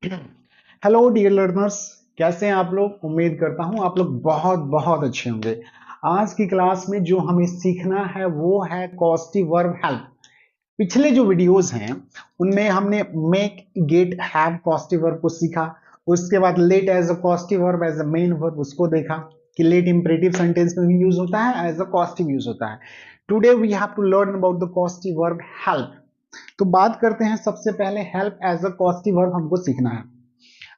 Hello dear learners, कैसे हैं आप लोग। उम्मीद करता हूं आप लोग बहुत बहुत अच्छे होंगे। आज की क्लास में जो हमें सीखना है वो है कॉस्टिव वर्ब हेल्प। पिछले जो वीडियोस हैं उनमें हमने make, get, have causative verb को सीखा। उसके बाद let as a causative verb, as a main verb उसको देखा कि लेट इंपरेटिव सेंटेंस में भी यूज होता है, एज अ कॉस्टिव यूज होता है। Today we have to learn about the causative verb help. तो बात करते हैं, सबसे पहले help as a causative verb हमको सीखना है।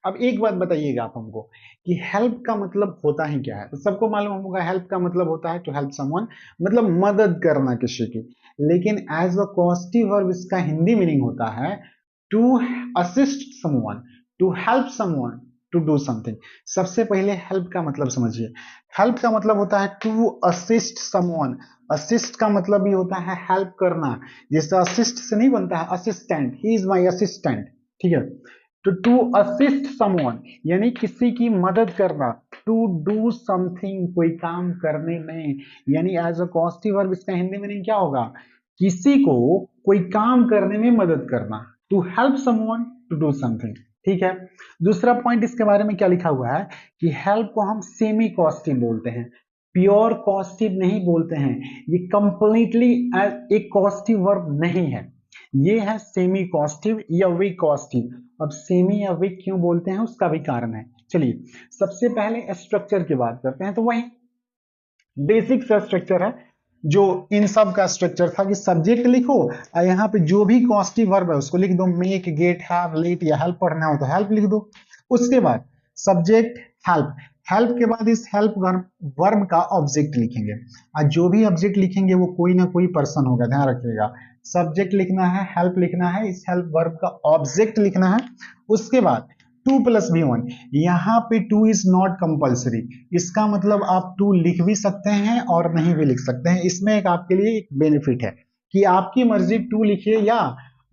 अब एक बात बताइएगा आप हमको कि हेल्प का मतलब होता ही क्या है। तो सबको मालूम होगा हेल्प का मतलब होता है टू हेल्प समवन, मतलब मदद करना किसी की। लेकिन एज अ कॉस्टिव वर्ब इसका हिंदी मीनिंग होता है to assist someone, to help someone, to do something. सबसे पहले हेल्प का मतलब समझिए। हेल्प का मतलब होता है टू असिस्ट समवन। असिस्ट का मतलब भी होता है हेल्प करना। जैसे असिस्ट से नहीं बनता है assistant, he is my assistant, ठीक है। तो टू असिस्ट समवन यानी किसी की मदद करना, टू डू समथिंग कोई काम करने में। यानी एज अ कॉस्टिव वर्ब इसका हिंदी मीनिंग क्या होगा? किसी को कोई काम करने में मदद करना, to help someone to do something, ठीक है। दूसरा पॉइंट इसके बारे में क्या लिखा हुआ है कि हेल्प को हम सेमी कॉस्टिव बोलते हैं, प्योर कॉस्टिव नहीं बोलते हैं। ये कंप्लीटली एक कॉस्टिव वर्ब नहीं है, ये है सेमी कॉस्टिव या वीक कॉस्टिव। अब सेमी या वीक क्यों बोलते हैं उसका भी कारण है। चलिए सबसे पहले स्ट्रक्चर की बात करते हैं। तो वही बेसिक सा स्ट्रक्चर है जो इन सब का स्ट्रक्चर था कि सब्जेक्ट लिखो और यहाँ पे जो भी कॉस्टिव वर्ब है उसको लिख दो। मेक, गेट, हैव, लेट या हेल्प पढ़ना हो तो हेल्प लिख दो। उसके बाद सब्जेक्ट हेल्प, हेल्प के बाद इस हेल्प वर्ब का ऑब्जेक्ट लिखेंगे। और जो भी ऑब्जेक्ट लिखेंगे वो कोई ना कोई पर्सन होगा, ध्यान रखिएगा। सब्जेक्ट लिखना है, हेल्प लिखना है, इस हेल्प वर्ब का ऑब्जेक्ट लिखना है। उसके बाद टू प्लस बी वन, यहाँ पे टू इज नॉट कंपल्सरी। इसका मतलब आप टू लिख भी सकते हैं और नहीं भी लिख सकते हैं। इसमें एक आपके लिए एक बेनिफिट है कि आपकी मर्जी टू लिखिए या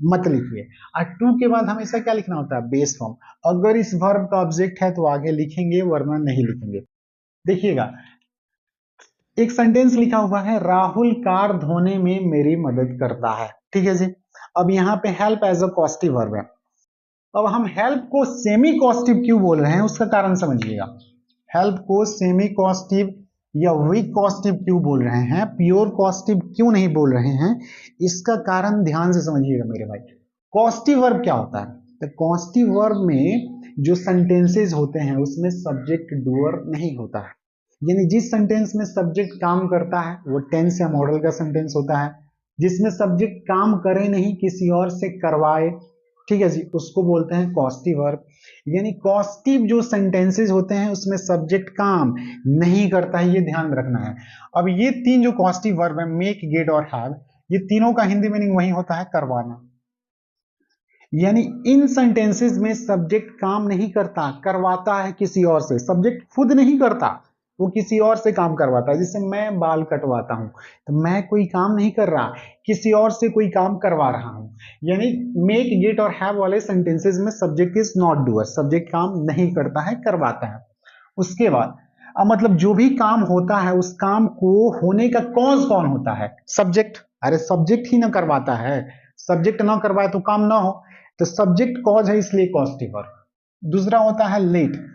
मत लिखिए। और टू के बाद हमेशा क्या लिखना होता है? Base form. अगर इस वर्ब का ऑब्जेक्ट है तो आगे लिखेंगे वरना नहीं लिखेंगे। देखिएगा एक सेंटेंस लिखा हुआ है, राहुल कार धोने में मेरी मदद करता है, ठीक है जी। अब यहाँ पे help as a causative verb है। अब हम हेल्प को सेमी कॉस्टिव क्यों बोल रहे हैं उसका कारण समझिएगा। हेल्प को सेमी कॉस्टिव या वीक कॉस्टिव क्यों बोल रहे हैं, प्योर कॉस्टिव क्यों नहीं बोल रहे हैं, इसका कारण ध्यान से समझिएगा मेरे भाई। कॉस्टिव वर्ब क्या होता है? तो कॉस्टिव वर्ब में जो सेंटेंसेस होते हैं उसमें सब्जेक्ट डूअर नहीं होता है। यानी जिस सेंटेंस में सब्जेक्ट काम करता है वो टेंस या मॉडल का सेंटेंस होता है। जिसमें सब्जेक्ट काम करे नहीं, किसी और से करवाए, ठीक है जी, उसको बोलते हैं कॉस्टिव वर्ब। यानी कॉस्टिव जो सेंटेंसेस होते हैं उसमें सब्जेक्ट काम नहीं करता है, ये ध्यान रखना है। अब ये तीन जो कॉस्टिव वर्ब है, मेक, गेट और हैव, ये तीनों का हिंदी मीनिंग वही होता है, करवाना। यानी इन सेंटेंसेस में सब्जेक्ट काम नहीं करता, करवाता है किसी और से। सब्जेक्ट खुद नहीं करता, वो किसी और से काम करवाता है। जैसे मैं बाल कटवाता हूं तो मैं कोई काम नहीं कर रहा, किसी और से कोई काम करवा रहा हूं। यानी मेक, गेट और हैव वाले सेंटेंसेस में subject is not doer, subject काम नहीं करता है, करवाता है। उसके बाद अब मतलब जो भी काम होता है उस काम को होने का कॉज कौन होता है? सब्जेक्ट। अरे सब्जेक्ट ही ना करवाता है, सब्जेक्ट ना करवाए तो काम ना हो। तो सब्जेक्ट कॉज है इसलिए कॉस्टिव वर्ब। दूसरा होता है लेट।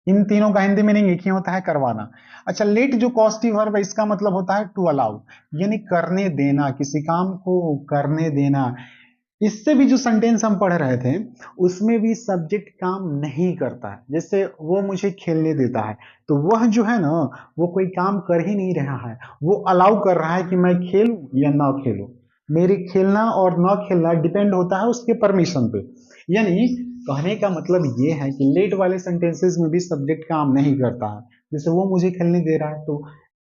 इन तीनों का हिंदी मीनिंग एक ही होता है, करवाना। अच्छा, लेट जो कॉस्टिव वर्ब है इसका मतलब होता है टू अलाउ, यानी करने देना, किसी काम को करने देना। इससे भी जो सेंटेंस हम पढ़ रहे थे उसमें भी सब्जेक्ट काम नहीं करता है। जैसे वो मुझे खेलने देता है, तो वह जो है ना वो कोई काम कर ही नहीं रहा है, वो अलाउ कर रहा है कि मैं खेलूं या ना खेलूं। मेरे खेलना और ना खेलना डिपेंड होता है उसके परमिशन पे। यानी कहने का मतलब ये है कि लेट वाले सेंटेंसेस में भी सब्जेक्ट काम नहीं करता है। जैसे वो मुझे खेलने दे रहा है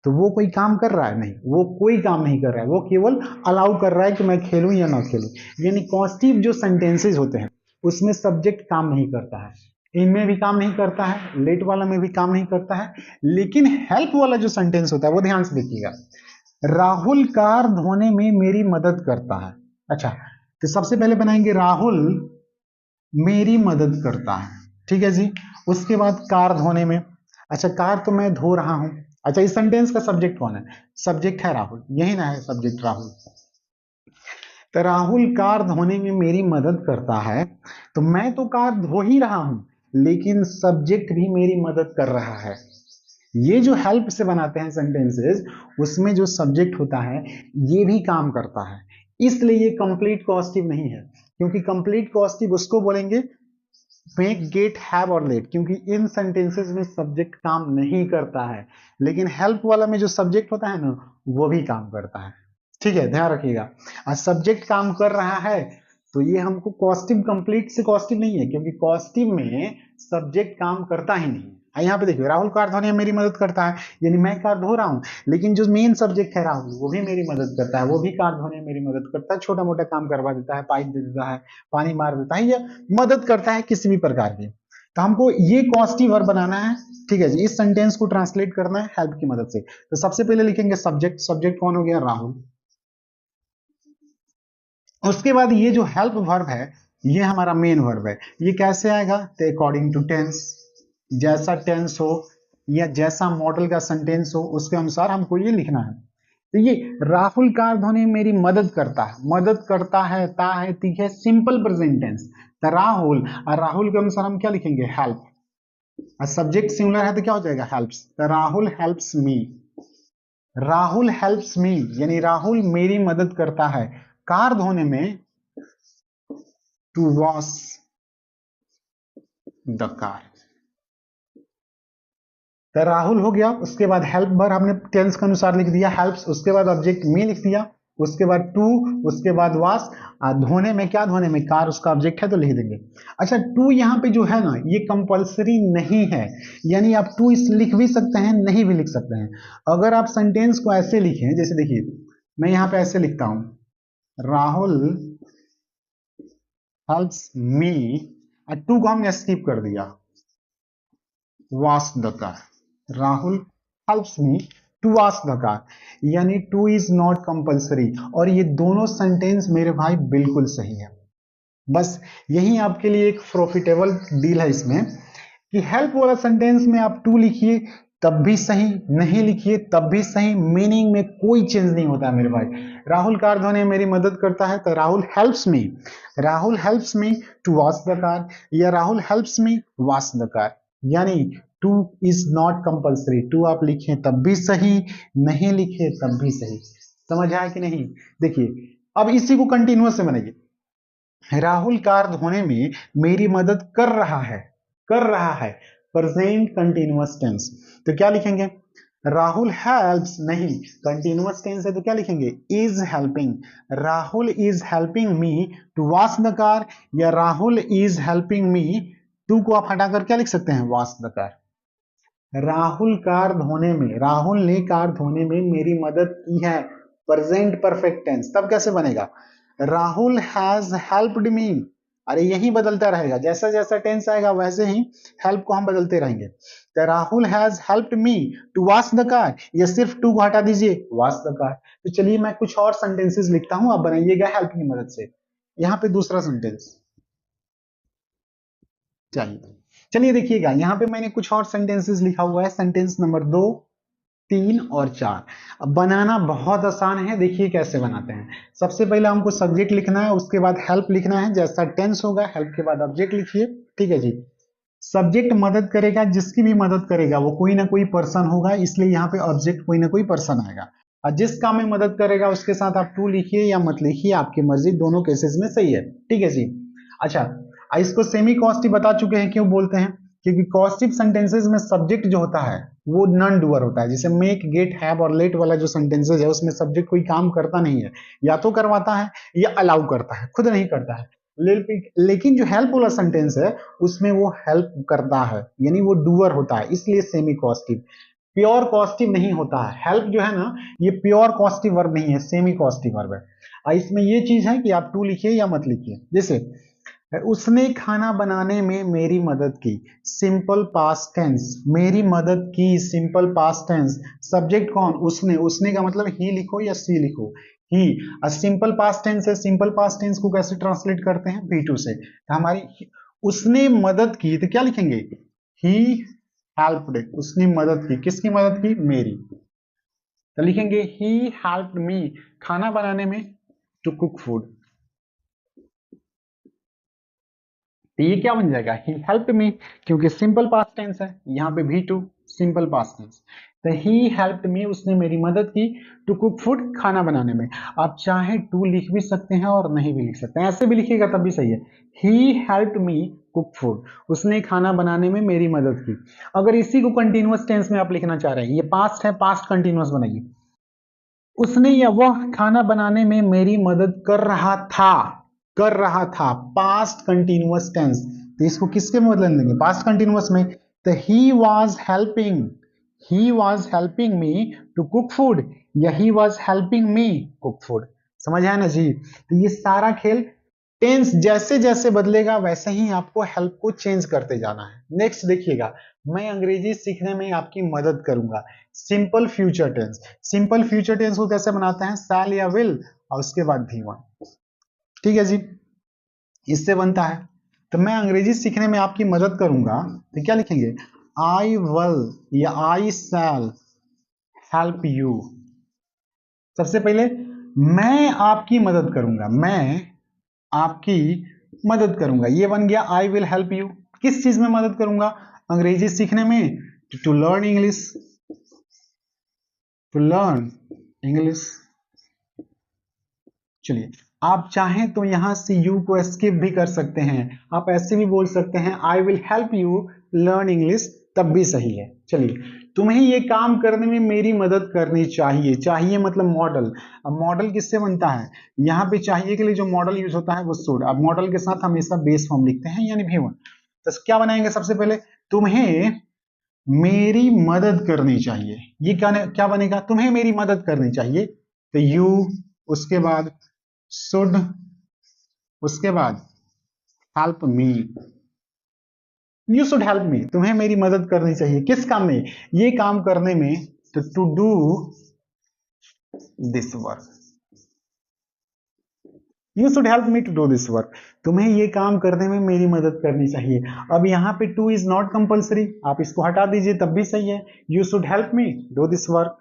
तो वो कोई काम कर रहा है? नहीं, वो कोई काम नहीं कर रहा है, वो केवल अलाउ कर रहा है कि मैं खेलूं या ना खेलूं। यानी कॉस्टिव जो सेंटेंसेस होते हैं उसमें सब्जेक्ट काम नहीं करता है, इनमें भी काम नहीं करता है, लेट वाला में भी काम नहीं करता है। लेकिन हेल्प वाला जो सेंटेंस होता है वो ध्यान से देखिएगा, राहुल कार धोने में मेरी मदद करता है। अच्छा, तो सबसे पहले बनाएंगे राहुल मेरी मदद करता है, ठीक है जी। उसके बाद कार धोने में, अच्छा कार तो मैं धो रहा हूं। अच्छा, इस सेंटेंस का सब्जेक्ट कौन है? सब्जेक्ट है राहुल, यही ना है सब्जेक्ट राहुल। तो राहुल कार धोने में मेरी मदद करता है, तो मैं तो कार धो ही रहा हूं लेकिन सब्जेक्ट भी मेरी मदद कर रहा है। ये जो हेल्प से बनाते हैं सेंटेंसेस, उसमें जो सब्जेक्ट होता है ये भी काम करता है, इसलिए ये कंप्लीट कॉस्टिव नहीं है। क्योंकि कंप्लीट कॉस्टिव उसको बोलेंगे मेक, गेट, हैव और लेट, क्योंकि इन सेंटेंसेस में सब्जेक्ट काम नहीं करता है, लेकिन हेल्प वाला में जो सब्जेक्ट होता है ना वो भी काम करता है। ठीक है, ध्यान रखिएगा। और सब्जेक्ट काम कर रहा है तो ये हमको कॉस्टिव, कंप्लीट से कॉस्टिव नहीं है, क्योंकि कॉस्टिव में सब्जेक्ट काम करता ही नहीं है। यहाँ पे देखिए, राहुल कार धोने में मेरी मदद करता है, यानी मैं कार धो रहा हूं, लेकिन जो मेन सब्जेक्ट है राहुल वो भी मेरी मदद करता है, वो भी कार धोने में मेरी मदद करता है, छोटा मोटा काम करवा देता है, पाइप दे देता है, पानी मार देता है, या मदद करता है किसी भी प्रकार की। तो हमको ये कॉस्टिव वर्ब बनाना है। ठीक है जी, इस सेंटेंस को ट्रांसलेट करना है हेल्प की मदद से। तो सबसे पहले लिखेंगे सब्जेक्ट, सब्जेक्ट कौन हो गया, राहुल। उसके बाद ये जो हेल्प वर्ब है ये हमारा मेन वर्ब है। ये कैसे आएगा, तो अकॉर्डिंग टू टेंस, जैसा टेंस हो या जैसा मॉडल का सेंटेंस हो उसके अनुसार हमको ये लिखना है। तो ये राहुल कार धोने में मेरी मदद करता है, मदद करता है, ता है, ती है, सिंपल प्रेजेंट टेंस। तो राहुल, और राहुल के अनुसार हम क्या लिखेंगे, हेल्प। और सब्जेक्ट सिमिलर है तो क्या हो जाएगा, हेल्प्स। तो Rahul helps me, Rahul helps मी, यानी राहुल मेरी मदद करता है कार धोने में, टू वॉश द कार। तो राहुल हो गया, उसके बाद हेल्प भर हमने टेंस के अनुसार लिख दिया हेल्प्स, उसके बाद ऑब्जेक्ट मी लिख दिया, उसके बाद टू, उसके बाद वास। धोने में क्या, धोने में कार उसका ऑब्जेक्ट है तो लिख देंगे। अच्छा, टू यहाँ पे जो है ना ये कंपलसरी नहीं है, यानी आप टू इस लिख भी सकते हैं, नहीं भी लिख सकते हैं। अगर आप सेंटेंस को ऐसे लिखें, जैसे देखिए मैं यहाँ पे ऐसे लिखता हूं, राहुल हेल्प्स मी, टू को हमने स्किप कर दिया, wash the car. Rahul helps me to wash the car, यानी टू इज नॉट कंपलसरी। और ये दोनों सेंटेंस मेरे भाई बिल्कुल सही है। बस यही आपके लिए एक प्रॉफिटेबल डील है इसमें, कि हेल्प वाला सेंटेंस में आप टू लिखिए तब भी सही, नहीं लिखिए तब भी सही, मीनिंग में कोई चेंज नहीं होता है मेरे भाई। राहुल कार धोने में मेरी मदद करता है तो Rahul helps me, Rahul helps me to wash the car, या Rahul helps me wash the car, यानी to is not compulsory. To आप लिखें तब भी सही, नहीं लिखे तब भी सही। समझ आया कि नहीं? देखिए अब इसी को कंटिन्यूअस से बनेगी। राहुल कार धोने में मेरी मदद कर रहा है, कर रहा है, प्रेजेंट कंटिन्यूअस टेंस। तो क्या लिखेंगे, राहुल हेल्प्स, नहीं कंटिन्यूअस टेंस है तो क्या लिखेंगे, is helping. Rahul is helping me to wash the car, या Rahul is helping me, to को आप हटाकर क्या लिख सकते हैं, wash the car. Rahul car धोने में, राहुल ने कार धोने में मेरी मदद की है, प्रेजेंट परफेक्ट टेंस। तब कैसे बनेगा, राहुल हैज हेल्प्ड मी। अरे यही बदलता रहेगा, जैसा जैसा टेंस आएगा वैसे ही हेल्प को हम बदलते रहेंगे। तो Rahul has helped me to wash the car, या सिर्फ टू को हटा दीजिए, वॉश द कार। तो चलिए मैं कुछ और सेंटेंसेस लिखता हूं, आप बनाइएगा हेल्प की मदद से। यहाँ पे दूसरा सेंटेंस चाहिए, चलिए देखिएगा यहाँ पे मैंने कुछ और सेंटेंसेस लिखा हुआ है, सेंटेंस नंबर 2, 3 और 4। अब बनाना बहुत आसान है, देखिए कैसे बनाते हैं। सबसे पहले हमको सब्जेक्ट लिखना है, उसके बाद हेल्प लिखना है, जैसा टेंस होगा हेल्प के बाद ऑब्जेक्ट लिखिए। ठीक है जी, सब्जेक्ट मदद करेगा, जिसकी भी मदद करेगा वो कोई ना कोई पर्सन होगा, इसलिए यहाँ पे ऑब्जेक्ट कोई ना कोई पर्सन आएगा। और जिस काम में मदद करेगा उसके साथ आप टू लिखिए या मत लिखिए, आपकी मर्जी, दोनों केसेस में सही है। ठीक है जी। अच्छा, इसको सेमी कॉस्टिव बता चुके हैं, क्यों बोलते हैं, क्योंकि कॉस्टिव सेंटेंसेस में सब्जेक्ट जो होता है वो नॉन डूअर होता है। जैसे मेक, गेट, हैव और लेट वाला जो सेंटेंसेस है उसमें सब्जेक्ट कोई काम करता नहीं है, या तो करवाता है या अलाउ करता है, खुद नहीं करता है। लेकिन जो हेल्प वाला सेंटेंस है उसमें वो हेल्प करता है, यानी वो डूअर होता है, इसलिए सेमी कॉस्टिव। प्योर कॉस्टिव नहीं होता है हेल्प जो है ना, ये प्योर कॉस्टिव वर्ब नहीं है, सेमी कॉस्टिव वर्ब है। और इसमें ये चीज है कि आप टू लिखिए या मत लिखिए। जैसे उसने खाना बनाने में मेरी मदद की, सिंपल पास्ट टेंस, मेरी मदद की, सिंपल पास्ट टेंस। सब्जेक्ट कौन, उसने, उसने का मतलब ही लिखो या सी लिखो, ही। सिंपल पास्ट टेंस है, सिंपल पास्ट टेंस को कैसे ट्रांसलेट करते हैं, बी टू से। तो हमारी उसने मदद की तो क्या लिखेंगे, ही हेल्प्ड, उसने मदद की, किसकी मदद की, मेरी। तो लिखेंगे ही हेल्प्ड मी खाना बनाने में, टू कुक फूड। तो ये क्या बन जाएगा, ही हेल्प्ड मी, क्योंकि सिंपल पास्ट टेंस है, यहाँ पे V2 सिंपल पास्ट टेंस। तो ही हेल्प्ड मी, उसने मेरी मदद की, टू कुक फूड, खाना बनाने में। आप चाहे टू लिख भी सकते हैं और नहीं भी लिख सकते हैं, ऐसे भी लिखिएगा तब भी सही है। He helped me cook food, उसने खाना बनाने में मेरी मदद की। अगर इसी को कंटिन्यूअस टेंस में आप लिखना चाह रहे हैं, ये पास्ट है, पास्ट कंटिन्यूअस बनाइए। उसने या वह खाना बनाने में मेरी मदद कर रहा था, कर रहा था, पास्ट कंटिन्यूअस टेंस। तो इसको किसके में बदल देंगे, पास्ट कंटिन्यूअस में। तो he was helping me to cook food, या he was helping me cook food. समझ आया ना जी। तो ये सारा खेल टेंस जैसे जैसे बदलेगा वैसे ही आपको हेल्प को चेंज करते जाना है। नेक्स्ट देखिएगा, मैं अंग्रेजी सीखने में आपकी मदद करूंगा, simple future tense. Simple future tense को कैसे बनाते हैं, शैल या विल और उसके बाद V1, ठीक है जी, इससे बनता है। तो मैं अंग्रेजी सीखने में आपकी मदद करूंगा, तो क्या लिखेंगे, आई विल या आई शैल हेल्प यू। सबसे पहले मैं आपकी मदद करूंगा, मैं आपकी मदद करूंगा, ये बन गया आई विल हेल्प यू। किस चीज में मदद करूंगा, अंग्रेजी सीखने में, to learn English, to learn English. चलिए, आप चाहें तो यहां से यू को स्किप भी कर सकते हैं, आप ऐसे भी बोल सकते हैं I will help you learn English, तब भी सही है। चलिए, तुम्हें ये काम करने में मेरी मदद करनी चाहिए, चाहिए मतलब मॉडल। अब मॉडल किससे बनता है, यहाँ पे चाहिए के लिए जो मॉडल यूज होता है वो शुड। अब मॉडल के साथ हमेशा बेस फॉर्म लिखते हैं यानी V1। तो क्या बनाएंगे, सबसे पहले तुम्हें मेरी मदद करनी चाहिए, ये क्या बनेगा, तुम्हें मेरी मदद करनी चाहिए। तो यू, उसके बाद शुड, उसके बाद help me, you should help मी, तुम्हें मेरी मदद करनी चाहिए किस काम में, ये काम करने में। तो to do this work, you should help me to do this work, तुम्हें ये काम करने में मेरी मदद करनी चाहिए। अब यहाँ पे टू इज नॉट कंपल्सरी, आप इसको हटा दीजिए तब भी सही है। You should help me do this work,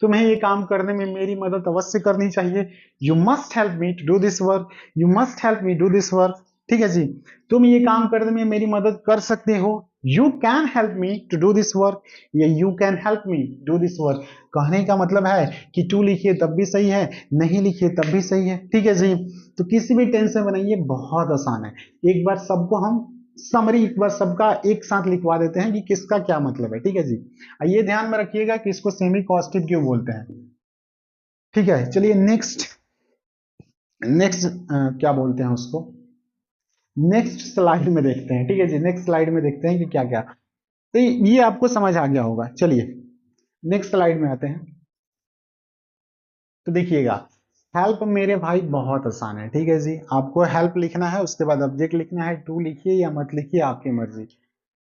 तुम्हें ये काम करने में मेरी मदद अवश्य करनी चाहिए। You must help me to do this work, you must help me do this work, ठीक है जी। तुम ये काम करने में मेरी मदद कर सकते हो, you can help me to do this work, या you can help me do this work. कहने का मतलब है कि टू लिखिए तब भी सही है, नहीं लिखिए तब भी सही है, ठीक है जी। तो किसी भी टेंस में बनाइए, बहुत आसान है। एक बार सबको हम समरी एक बार सबका एक साथ लिखवा देते हैं कि किसका क्या मतलब है, ठीक है जी। ये ध्यान में रखिएगा कि इसको सेमी कॉस्टिव क्यों बोलते हैं, ठीक है। चलिए नेक्स्ट, नेक्स्ट क्या बोलते हैं उसको, नेक्स्ट स्लाइड में देखते हैं, ठीक है जी। नेक्स्ट स्लाइड में देखते हैं कि क्या क्या, तो ये आपको समझ आ गया होगा। चलिए नेक्स्ट स्लाइड में आते हैं। तो देखिएगा, हेल्प मेरे भाई बहुत आसान है, ठीक है जी। आपको हेल्प लिखना है, उसके बाद ऑब्जेक्ट लिखना है, टू लिखिए या मत लिखिए, आपकी मर्जी।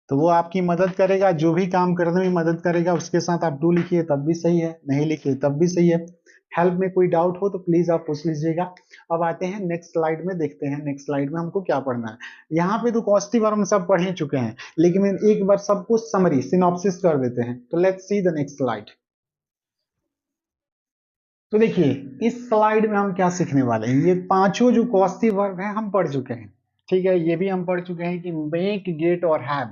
तो वो आपकी मदद करेगा, जो भी काम करने में मदद करेगा उसके साथ आप टू लिखिए तब भी सही है, नहीं लिखिए तब भी सही है। हेल्प में कोई डाउट हो तो प्लीज आप पूछ लीजिएगा। अब आते हैं नेक्स्ट स्लाइड में, देखते हैं नेक्स्ट स्लाइड में हमको क्या पढ़ना है। यहाँ पे तो कॉस्टिव वर्ब हम सब पढ़ ही चुके हैं, लेकिन एक बार सबको समरी सिनॉप्सिस कर देते हैं। तो let's see the next slide. तो देखिए, इस स्लाइड में हम क्या सीखने वाले हैं, ये पांचों जो कॉस्टिव वर्ब है हम पढ़ चुके हैं, ठीक है। ये भी हम पढ़ चुके हैं कि मेक, गेट और हैव,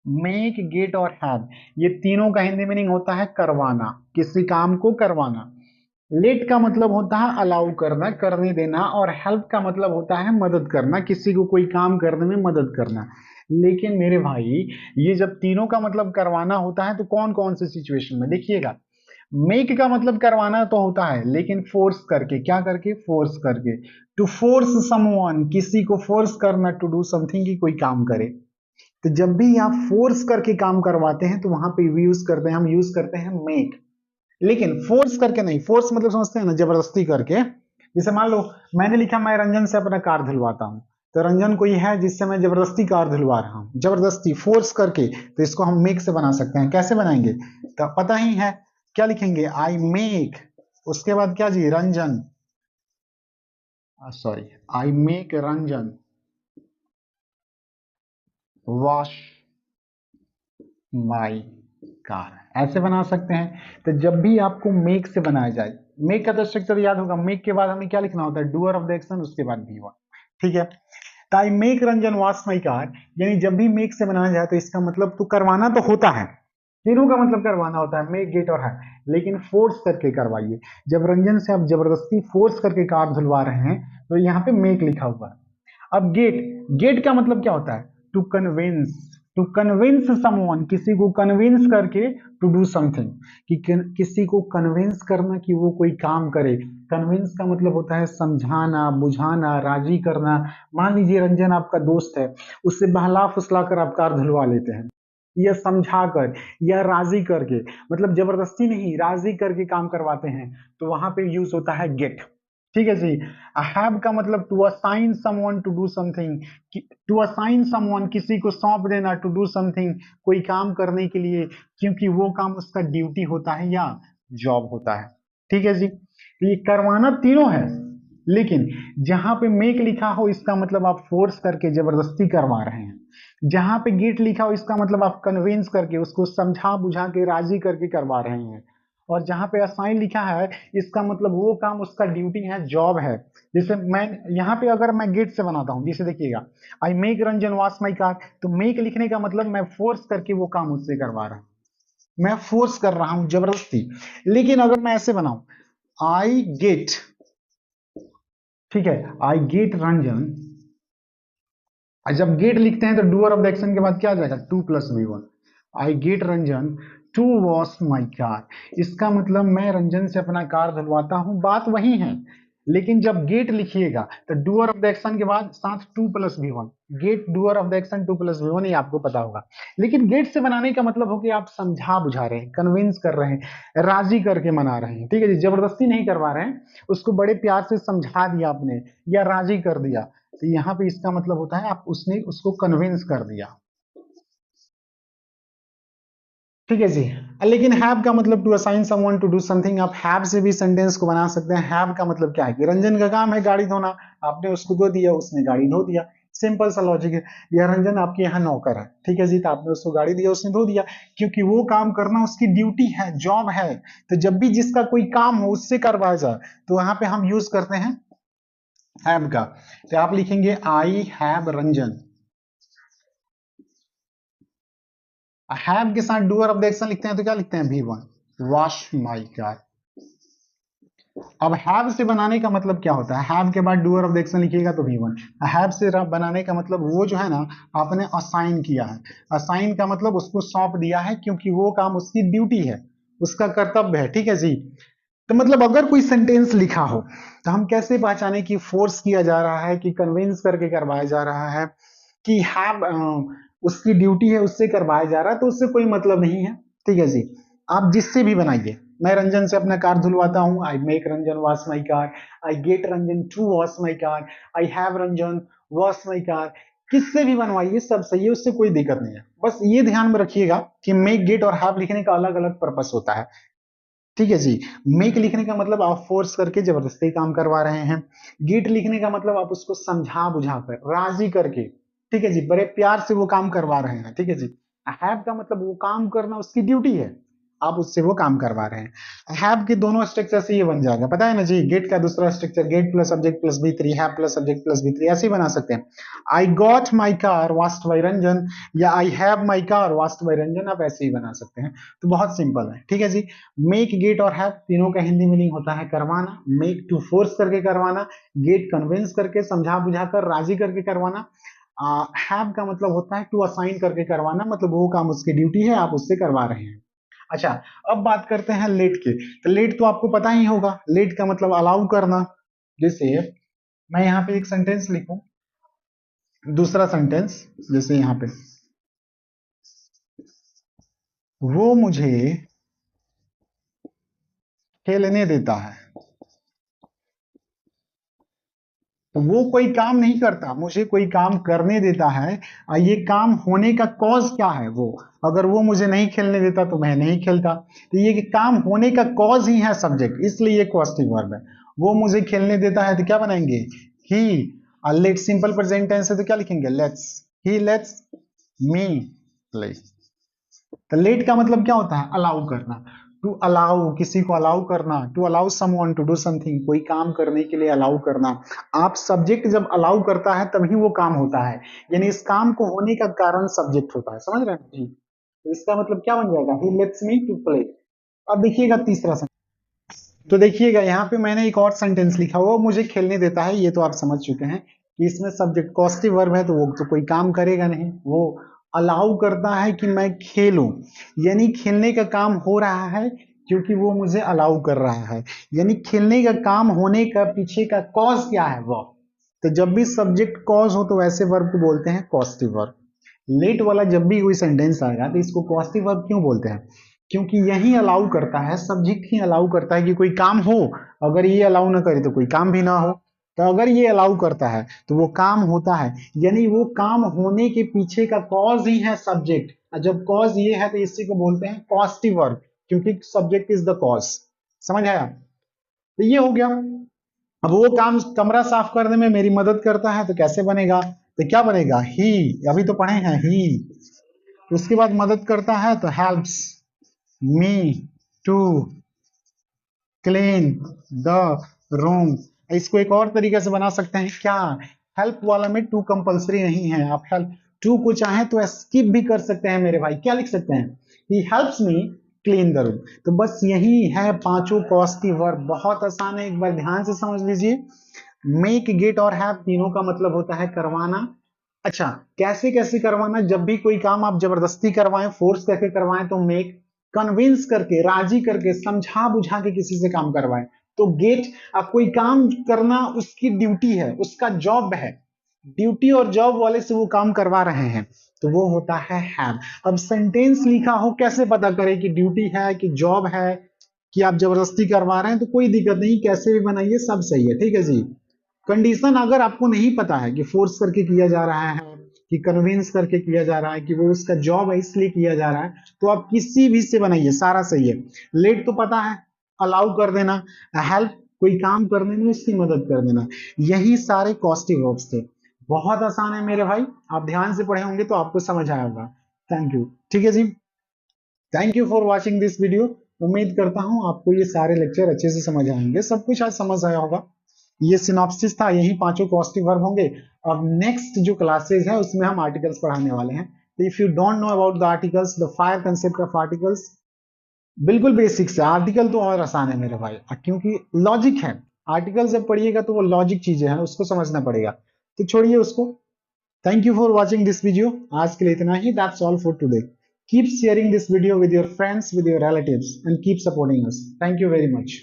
मेक, गेट और हैव, ये तीनों का हिंदी मीनिंग होता है करवाना, किसी काम को करवाना। लेट का मतलब होता है अलाउ करना, करने देना, और हेल्प का मतलब होता है मदद करना, किसी को कोई काम करने में मदद करना। लेकिन मेरे भाई, ये जब तीनों का मतलब करवाना होता है तो कौन कौन से सिचुएशन में, देखिएगा। मेक का मतलब करवाना तो होता है, लेकिन फोर्स करके, क्या करके, फोर्स करके। टू फोर्स समवन, किसी को फोर्स करना, टू डू समथिंग, की कोई काम करे। तो जब भी आप फोर्स करके काम करवाते हैं तो वहां पे यूज करते हैं, हम यूज करते हैं मेक। लेकिन फोर्स करके नहीं, फोर्स मतलब समझते हैं ना, जबरदस्ती करके। जैसे मान लो मैंने लिखा मैं रंजन से अपना कार धुलवाता हूं, तो रंजन कोई है जिससे मैं जबरदस्ती कार धुलवा रहा हूं, जबरदस्ती फोर्स करके, तो इसको हम मेक से बना सकते हैं। कैसे बनाएंगे, तो पता ही है, क्या लिखेंगे, आई मेक, उसके बाद क्या जी, Ranjan, sorry, I make Ranjan wash my car, ऐसे बना सकते हैं। तो जब भी आपको मेक से बनाया जाए, मेक का तो स्ट्रक्चर याद होगा, मेक के बाद हमें क्या लिखना होता है, डूअर ऑफ द एक्शन, उसके बाद V1, ठीक है। आई make Ranjan wash my car, यानी जब भी मेक से बनाया जाए तो इसका मतलब तो करवाना तो होता है, तीनों का मतलब करवाना होता है, मेक गेट और है, लेकिन फोर्स करके करवाइए। जब रंजन से आप जबरदस्ती फोर्स करके कार धुलवा रहे हैं तो यहाँ पे मेक लिखा हुआ है। अब गेट, गेट का मतलब क्या होता है? To convince, to convince someone, किसी को कन्विंस करके, टू डू समथिंग, कि किसी को कन्विंस करना कि वो कोई काम करे। कन्विंस का मतलब होता है समझाना, बुझाना, राजी करना। मान लीजिए रंजन आपका दोस्त है, उससे बहला फुसला कर आप कार धुलवा लेते हैं, या समझा कर, या राजी करके, मतलब जबरदस्ती नहीं, राजी करके काम करवाते हैं, तो वहां पे यूज होता है गेट। ठीक है जी। हैव का मतलब to assign someone to do something, to assign someone, किसी को सौंप देना, टू डू समथिंग, कोई काम करने के लिए, क्योंकि वो काम उसका ड्यूटी होता है या जॉब होता है। ठीक है जी, तो ये करवाना तीनों है, लेकिन जहां पे मेक लिखा हो इसका मतलब आप फोर्स करके जबरदस्ती करवा रहे हैं, जहां पे गेट लिखा हो इसका मतलब आप कन्विंस करके, उसको समझा बुझा के, राजी करके करवा रहे हैं, और जहां पे असाइन लिखा है इसका मतलब वो काम उसका ड्यूटी है, जॉब है। जैसे मैं यहाँ पे अगर मैं गेट से बनाता हूँ, जैसे देखिएगा, आई make Ranjan wash my car, तो मेक लिखने का मतलब मैं फोर्स करके वो काम उससे करवा रहा हूँ, मैं फोर्स कर रहा हूं जबरदस्ती। लेकिन अगर मैं ऐसे बनाऊं, आई गेट, ठीक है, आई गेट रंजन, जब गेट लिखते हैं तो डूअर ऑफ द एक्शन के बाद क्या आ जाएगा? 2+V1। I get Ranjan to wash my car, इसका मतलब मैं रंजन से अपना कार धुलवाता हूं, बात वही है, लेकिन जब गेट लिखिएगा तो डूअर ऑफ द एक्शन के बाद साथ 2+V1, get doer of the action 2+V1, ये आपको पता होगा। लेकिन गेट से बनाने का मतलब हो कि आप समझा बुझा रहे हैं, कन्विंस कर रहे हैं, राजी करके मना रहे हैं। ठीक है जी, जबरदस्ती नहीं करवा रहे हैं, उसको बड़े प्यार से समझा दिया आपने या राजी कर दिया, तो यहाँ पे इसका मतलब होता है आप उसने उसको कन्विंस कर दिया। ठीक है जी। लेकिन हैव का मतलब to assign someone to do something, आप हैव से भी सेंटेंस को बना सकते हैं। हैव का मतलब क्या है कि रंजन का काम है गाड़ी धोना, आपने उसको दो दिया, उसने गाड़ी धो दिया, सिंपल सा लॉजिक है। या रंजन आपके यहाँ नौकर है, ठीक है जी, तो आपने उसको गाड़ी दिया, उसने धो दिया, क्योंकि वो काम करना उसकी ड्यूटी है, जॉब है। तो जब भी जिसका कोई काम हो उससे करवाया जाए तो वहां पे हम यूज करते हैं हैव का। तो आप लिखेंगे आई हैव रंजन, हैव के साथ डूअर ऑफ द एक्शन लिखते हैं तो क्या लिखते हैं? V1, wash my car. अब हैव से बनाने का मतलब क्या होता है? हैव के बाद डूअर ऑफ द एक्शन लिखिएगा तो V1। हैव से बनाने का मतलब वो जो है ना, आपने असाइन किया है, असाइन का मतलब उसको सौंप दिया है, क्योंकि वो काम उसकी ड्यूटी है, उसका कर्तव्य है। ठीक है जी। तो मतलब अगर कोई सेंटेंस लिखा हो तो हम कैसे पहचाने कि फोर्स किया जा रहा है, कि कन्विंस करके करवाया जा रहा है, कि हैव उसकी ड्यूटी है उससे करवाया जा रहा है, तो उससे कोई मतलब नहीं है। ठीक है जी। आप जिससे भी बनाइए, मैं रंजन से अपना कार धुलवाता हूं, I make Ranjan wash my car, I get Ranjan to wash my car, I have Ranjan wash my car, किससे भी बनवाइए सब सही है, उससे कोई दिक्कत नहीं है। बस ये ध्यान में रखिएगा कि मेक गेट और हैव लिखने का अलग अलग पर्पस होता है। ठीक है जी। मेक लिखने का मतलब आप फोर्स करके जबरदस्ती काम करवा रहे हैं, गेट लिखने का मतलब आप उसको समझा बुझा कर, राजी करके, ठीक है जी, बड़े प्यार से वो काम करवा रहे हैं। ठीक है जी। हैव का मतलब वो काम करना उसकी ड्यूटी है, आप उससे वो काम करवा रहे हैं। हैव के दोनों स्ट्रक्चर से ये बन जाएगा, पता है ना जी, गेट का दूसरा structure get plus subject plus V3, have plus subject plus V3, ऐसे ही बना सकते हैं। I got my car washed by Ranjan, या I have my car washed by Ranjan, आप ऐसे ही बना सकते हैं। तो बहुत सिंपल है। ठीक है जी। मेक गेट और हैव तीनों का हिंदी मीनिंग होता है करवाना, मेक टू फोर्स करके करवाना, गेट कन्विंस करके, समझा बुझा कर, राजी करके करवाना, हैव का मतलब होता है टू असाइन करके करवाना, मतलब वो काम उसकी ड्यूटी है, आप उससे करवा रहे हैं। अच्छा, अब बात करते हैं लेट के। तो लेट तो आपको पता ही होगा, लेट का मतलब अलाउ करना। जैसे मैं यहाँ पे एक सेंटेंस लिखूं, दूसरा सेंटेंस, जैसे यहाँ पे, वो मुझे खेलने देता है, तो वो कोई काम नहीं करता, मुझे कोई काम करने देता है। ये काम होने का कॉज क्या है? वो, अगर वो मुझे नहीं खेलने देता तो मैं नहीं खेलता, तो ये काम होने का कॉज ही है सब्जेक्ट, इसलिए ये क्वेश्चन वर्ब है। वो मुझे खेलने देता है तो क्या बनाएंगे? ही। लेट सिंपल प्रेजेंट टेंस है तो क्या लिखेंगे? Let's, he let's me play. तो लेट का मतलब क्या होता है? अलाउ करना। टू अलाउ, किसी को अलाउ करना, to allow someone to do something, कोई काम करने के लिए अलाउ करना। आप सब्जेक्ट जब अलाउ करता है तभी वो काम होता है, यानी इस काम को होने का कारण सब्जेक्ट होता है, समझ रहे हैं जी। तो इसका मतलब क्या बन जाएगा, ही लेट्स मी टू प्ले। अब देखिएगा तीसरा सेंटेंस, तो देखिएगा यहाँ पे मैंने एक और सेंटेंस लिखा, वो मुझे खेलने देता है, ये तो आप समझ चुके हैं कि इसमें सब्जेक्ट कॉस्टिव वर्ब है, तो वो तो कोई काम करेगा नहीं, वो अलाउ करता है कि मैं खेलूं, यानी खेलने का काम हो रहा है क्योंकि वो मुझे अलाउ कर रहा है, यानी खेलने का काम होने का पीछे का कॉज क्या है वो। तो जब भी सब्जेक्ट कॉज हो तो वैसे वर्ब को बोलते हैं कॉस्टिव वर्ब। लेट वाला जब भी कोई सेंटेंस आएगा तो इसको कॉस्टिव वर्ब क्यों बोलते हैं, क्योंकि यही अलाउ करता है, सब्जेक्ट ही अलाउ करता है कि कोई काम हो, अगर ये अलाउ ना करे तो कोई काम भी ना हो। तो अगर ये अलाउ करता है तो वो काम होता है, यानी वो काम होने के पीछे का कॉज ही है सब्जेक्ट, और जब कॉज ये है तो इसी को बोलते हैं कॉस्टिव वर्ब, क्योंकि सब्जेक्ट इज द कॉज। समझ आया, तो ये हो गया। अब वो काम कमरा साफ करने में मेरी मदद करता है, तो कैसे बनेगा, तो क्या बनेगा, ही, अभी तो पढ़े हैं ही। उसके बाद मदद करता है तो helps me to clean the room. इसको एक और तरीके से बना सकते हैं क्या, हेल्प वाला में टू कंपलसरी नहीं है, आप हेल्प टू को चाहे तो स्किप भी कर सकते हैं मेरे भाई, क्या लिख सकते हैं, he helps me clean the room. तो बस यही है पांचों कॉस्टिव वर्ब, बहुत आसान है, एक बार ध्यान से समझ लीजिए। मेक, गेट और हैव तीनों का मतलब होता है करवाना। अच्छा, कैसे कैसे करवाना, जब भी कोई काम आप जबरदस्ती करवाएं, फोर्स करके करवाएं तो मेक, कन्विंस करके, राजी करके, समझा बुझा के किसी से काम करवाएं तो गेट। अब कोई काम करना उसकी ड्यूटी है, उसका जॉब है, ड्यूटी और जॉब वाले से वो काम करवा रहे हैं तो वो होता है हैव। अब सेंटेंस लिखा हो कैसे पता करें कि ड्यूटी है कि जॉब है कि आप जबरदस्ती करवा रहे हैं, तो कोई दिक्कत नहीं, कैसे भी बनाइए सब सही है, ठीक है जी। कंडीशन अगर आपको नहीं पता है कि फोर्स करके किया जा रहा है कि कन्विंस करके किया जा रहा है कि वो उसका जॉब है इसलिए किया जा रहा है, तो आप किसी भी से बनाइए सारा सही है। लेट तो पता है, अलाउ कर देना, हेल्प कोई काम करने में उसकी मदद कर देना, यही सारे कॉस्टिव वर्ब्स थे। बहुत आसान है मेरे भाई, आप ध्यान से पढ़े होंगे तो आपको समझ आया होगा। थैंक यू, ठीक है जी। Thank you for watching this video. उम्मीद करता हूं आपको ये सारे लेक्चर अच्छे से समझ आएंगे, सब कुछ आज समझ आया होगा। ये सिनॉप्सिस था, यही पांचों कॉस्टिव वर्ब होंगे। अब नेक्स्ट जो क्लासेज है उसमें हम आर्टिकल्स पढ़ाने वाले हैं। तो if you don't know about the articles, the fire concept of articles, बिल्कुल बेसिक से, आर्टिकल तो और आसान है मेरे भाई, क्योंकि लॉजिक है। आर्टिकल जब पढ़िएगा तो वो लॉजिक चीजें हैं, उसको समझना पड़ेगा, तो छोड़िए उसको। Thank you for watching this video, आज के लिए इतना ही, that's all for today. Keep sharing this video with your friends, with your relatives, and keep supporting us. Thank you very much.